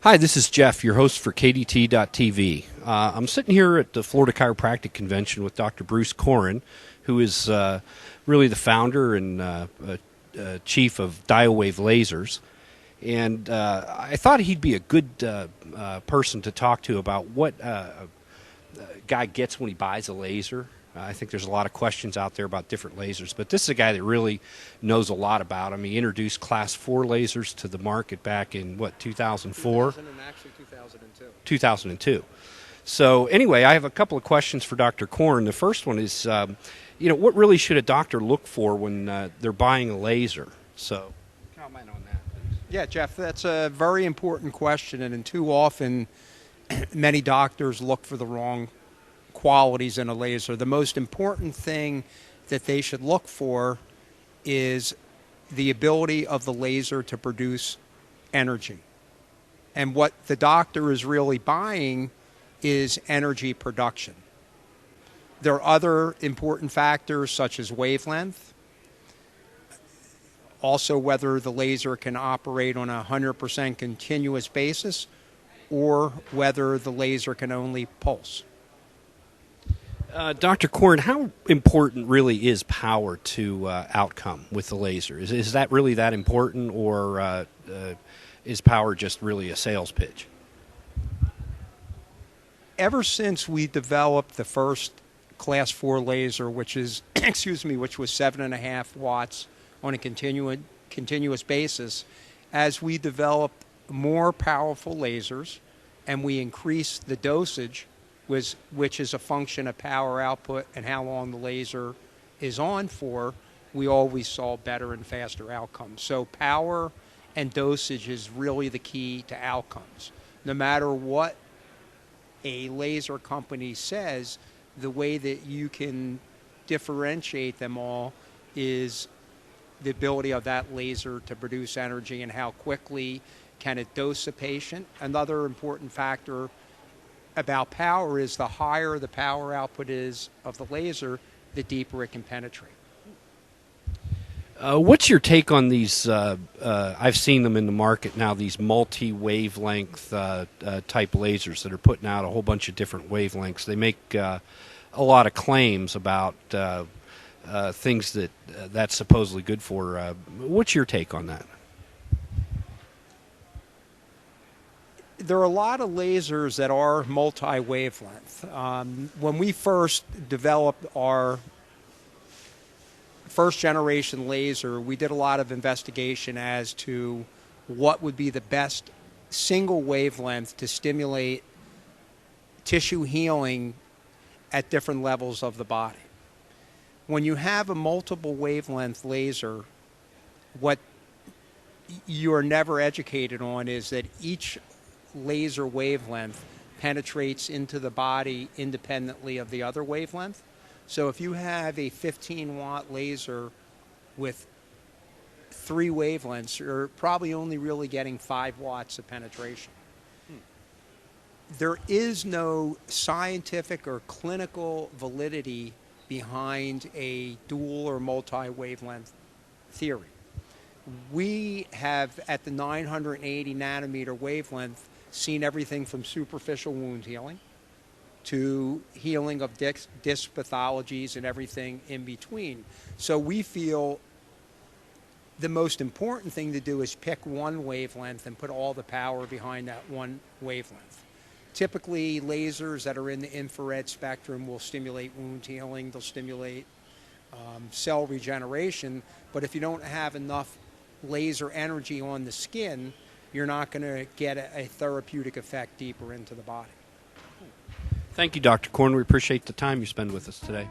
Hi, this is Jeff, your host for KDT.TV. I'm sitting here at the Florida Chiropractic Convention with Dr. Bruce Coren, who is really the founder and chief of Diowave Lasers. And I thought he'd be a good person to talk to about what a guy gets when he buys a laser. I think there's a lot of questions out there about different lasers, but this is a guy that really knows a lot about them. He introduced Class 4 lasers to the market back in, 2004? 2000 and actually 2002. 2002. So anyway, I have a couple of questions for Dr. Coren. The first one is, what really should a doctor look for when they're buying a laser? So comment on that, please. Yeah, Jeff, that's a very important question, and too often many doctors look for the wrong qualities in a laser. The most important thing that they should look for is the ability of the laser to produce energy. And what the doctor is really buying is energy production. There are other important factors such as wavelength, also whether the laser can operate on a 100% continuous basis or whether the laser can only pulse. Dr. Coren, how important really is power to outcome with the laser? Is that really that important, or is power just really a sales pitch? Ever since we developed the first Class 4 laser, which is, which was 7.5 watts on a continuous basis, as we developed more powerful lasers and we increased the dosage, which is a function of power output and how long the laser is on for, we always saw better and faster outcomes. So power and dosage is really the key to outcomes. No matter what a laser company says, the way that you can differentiate them all is the ability of that laser to produce energy and how quickly can it dose a patient. Another important factor about power is the higher the power output is of the laser, the deeper it can penetrate. What's your take on these? I've seen them in the market now, these multi-wavelength type lasers that are putting out a whole bunch of different wavelengths. They make a lot of claims about things that's supposedly good for. What's your take on that? There are a lot of lasers that are multi-wavelength. When we first developed our first generation laser, we did a lot of investigation as to what would be the best single wavelength to stimulate tissue healing at different levels of the body. When you have a multiple wavelength laser, what you're never educated on is that each laser wavelength penetrates into the body independently of the other wavelength. So if you have a 15-watt laser with 3 wavelengths, you're probably only really getting 5 watts of penetration. There is no scientific or clinical validity behind a dual or multi-wavelength theory. We have, at the 980 nanometer wavelength, seen everything from superficial wound healing to healing of disc pathologies and everything in between. So we feel the most important thing to do is pick one wavelength and put all the power behind that one wavelength. Typically, lasers that are in the infrared spectrum will stimulate wound healing, they'll stimulate cell regeneration, but if you don't have enough laser energy on the skin, you're not going to get a therapeutic effect deeper into the body. Thank you, Dr. Coren. We appreciate the time you spend with us today.